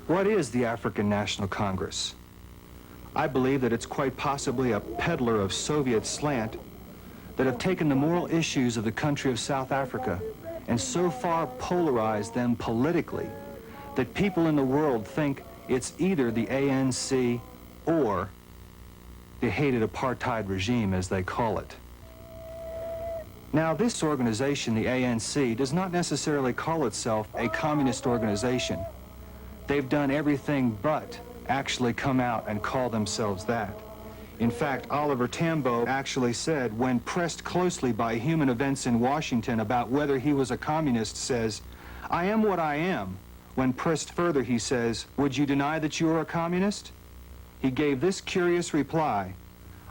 What is the African National Congress? I believe that it's quite possibly a peddler of Soviet slant that have taken the moral issues of the country of South Africa and so far polarized them politically that people in the world think it's either the ANC or the hated apartheid regime, as they call it. Now, this organization, the ANC, does not necessarily call itself a communist organization. They've done everything but actually come out and call themselves that. In fact, Oliver Tambo actually said, when pressed closely by human events in Washington about whether he was a communist, says, "I am what I am." When pressed further, he says, "Would you deny that you are a communist?" He gave this curious reply,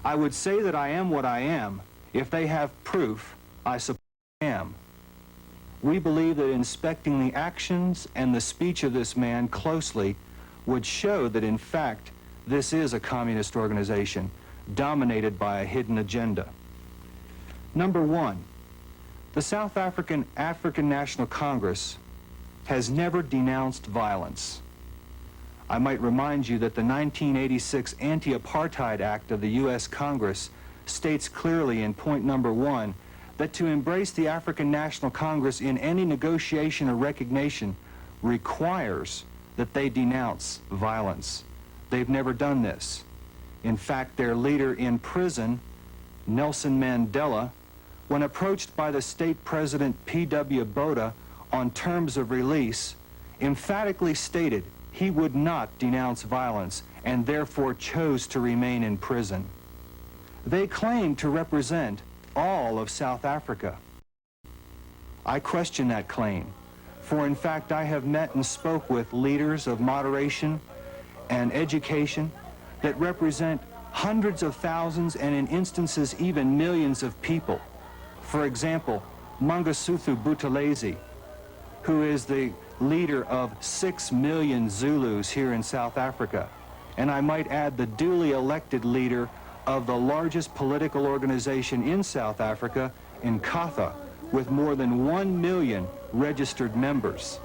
"I would say that I am what I am. If they have proof, I suppose I am." We believe that inspecting the actions and the speech of this man closely would show that, in fact, this is a communist organization dominated by a hidden agenda. Number one, the South African National Congress has never denounced violence. I might remind you that the 1986 Anti-Apartheid Act of the U.S. Congress states clearly in point number 1 that to embrace the African National Congress in any negotiation or recognition requires that they denounce violence. They've never done this. In fact, their leader in prison, Nelson Mandela, when approached by the state president P.W. Botha on terms of release, emphatically stated he would not denounce violence and therefore chose to remain in prison. They claim to represent all of South Africa. I question that claim, for in fact I have met and spoke with leaders of moderation and education that represent hundreds of thousands and in instances even millions of people. For example, Mangosuthu Buthelezi, who is the leader of 6 million Zulus here in South Africa, and I might add the duly elected leader of the largest political organization in South Africa, Inkatha, with more than 1 million registered members.